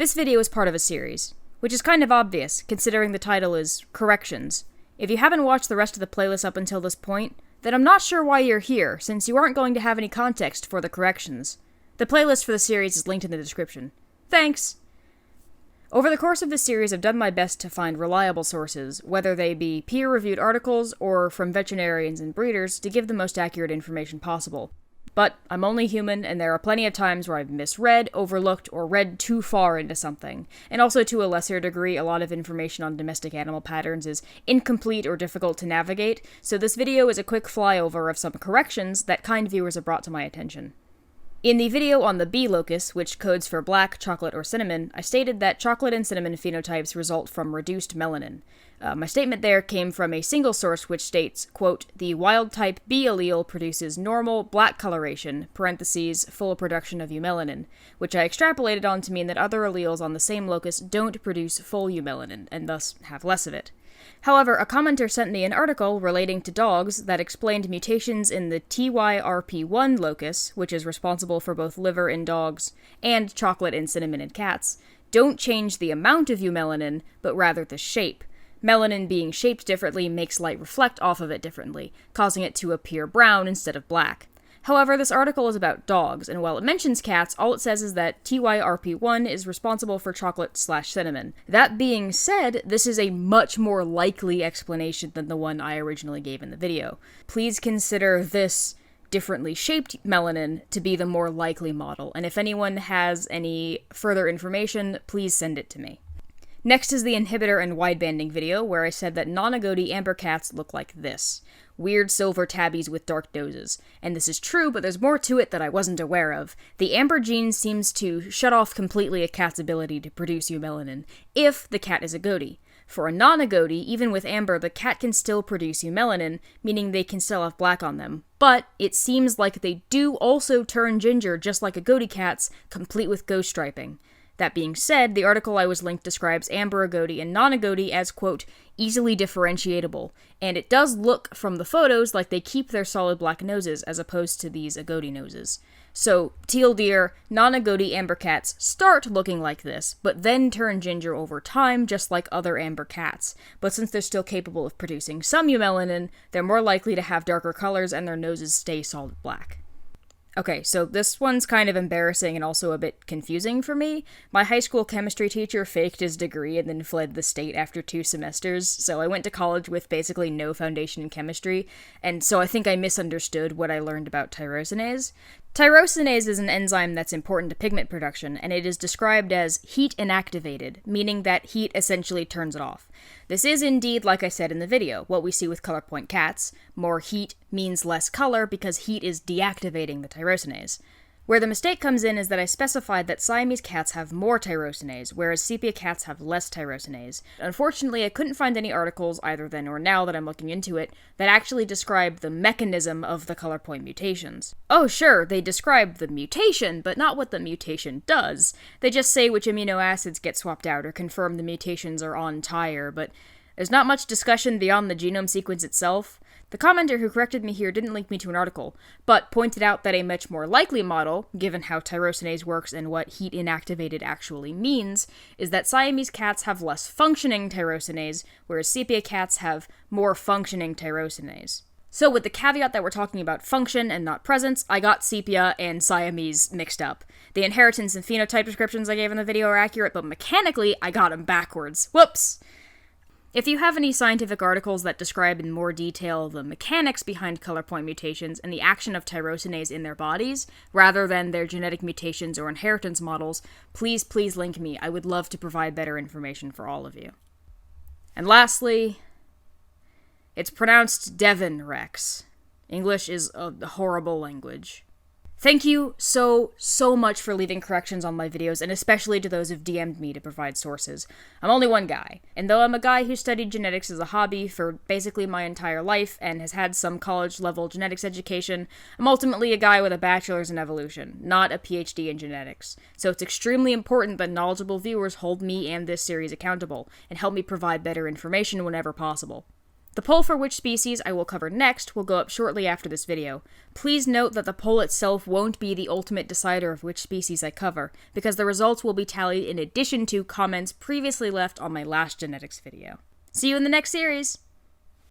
This video is part of a series, which is kind of obvious, considering the title is Corrections. If you haven't watched the rest of the playlist up until this point, then I'm not sure why you're here, since you aren't going to have any context for the corrections. The playlist for the series is linked in the description. Thanks! Over the course of this series, I've done my best to find reliable sources, whether they be peer-reviewed articles or from veterinarians and breeders, to give the most accurate information possible. But I'm only human, and there are plenty of times where I've misread, overlooked, or read too far into something. And also, to a lesser degree, a lot of information on domestic animal patterns is incomplete or difficult to navigate, so this video is a quick flyover of some corrections that kind viewers have brought to my attention. In the video on the B locus, which codes for black, chocolate, or cinnamon, I stated that chocolate and cinnamon phenotypes result from reduced melanin. My statement there came from a single source which states, quote, the wild-type B allele produces normal black coloration, parentheses, full production of eumelanin, which I extrapolated on to mean that other alleles on the same locus don't produce full eumelanin, and thus have less of it. However, a commenter sent me an article relating to dogs that explained mutations in the TYRP1 locus, which is responsible for both liver in dogs and chocolate and cinnamon in cats, don't change the amount of eumelanin, but rather the shape. Melanin being shaped differently makes light reflect off of it differently, causing it to appear brown instead of black. However, this article is about dogs, and while it mentions cats, all it says is that TYRP1 is responsible for chocolate/cinnamon. That being said, this is a much more likely explanation than the one I originally gave in the video. Please consider this differently shaped melanin to be the more likely model, and if anyone has any further information, please send it to me. Next is the inhibitor and widebanding video, where I said that non-agouti amber cats look like this. Weird silver tabbies with dark noses. And this is true, but there's more to it that I wasn't aware of. The amber gene seems to shut off completely a cat's ability to produce eumelanin, if the cat is agouti. For a non-agouti, even with amber, the cat can still produce eumelanin, meaning they can still have black on them. But it seems like they do also turn ginger, just like agouti cats, complete with ghost striping. That being said, the article I was linked describes amber agouti and non-agouti as, quote, easily differentiatable, and it does look from the photos like they keep their solid black noses as opposed to these agouti noses. So, teal deer, non-agouti amber cats start looking like this, but then turn ginger over time just like other amber cats. But since they're still capable of producing some eumelanin, they're more likely to have darker colors and their noses stay solid black. Okay, so this one's kind of embarrassing and also a bit confusing for me. My high school chemistry teacher faked his degree and then fled the state after 2 semesters, so I went to college with basically no foundation in chemistry, and so I think I misunderstood what I learned about tyrosinase. Tyrosinase is an enzyme that's important to pigment production, and it is described as heat inactivated, meaning that heat essentially turns it off. This is indeed, like I said in the video, what we see with colorpoint cats. More heat means less color because heat is deactivating the tyrosinase. Where the mistake comes in is that I specified that Siamese cats have more tyrosinase, whereas sepia cats have less tyrosinase. Unfortunately, I couldn't find any articles, either then or now that I'm looking into it, that actually describe the mechanism of the colorpoint mutations. Oh sure, they describe the mutation, but not what the mutation does. They just say which amino acids get swapped out or confirm the mutations are on tire, but there's not much discussion beyond the genome sequence itself. The commenter who corrected me here didn't link me to an article, but pointed out that a much more likely model, given how tyrosinase works and what heat inactivated actually means, is that Siamese cats have less functioning tyrosinase, whereas sepia cats have more functioning tyrosinase. So with the caveat that we're talking about function and not presence, I got sepia and Siamese mixed up. The inheritance and phenotype descriptions I gave in the video are accurate, but mechanically, I got them backwards. Whoops! If you have any scientific articles that describe in more detail the mechanics behind colorpoint mutations and the action of tyrosinase in their bodies, rather than their genetic mutations or inheritance models, please link me. I would love to provide better information for all of you. And lastly, it's pronounced Devon Rex. English is a horrible language. Thank you so much for leaving corrections on my videos, and especially to those who've DM'd me to provide sources. I'm only one guy, and though I'm a guy who studied genetics as a hobby for basically my entire life and has had some college-level genetics education, I'm ultimately a guy with a bachelor's in evolution, not a PhD in genetics. So it's extremely important that knowledgeable viewers hold me and this series accountable, and help me provide better information whenever possible. The poll for which species I will cover next will go up shortly after this video. Please note that the poll itself won't be the ultimate decider of which species I cover, because the results will be tallied in addition to comments previously left on my last genetics video. See you in the next series!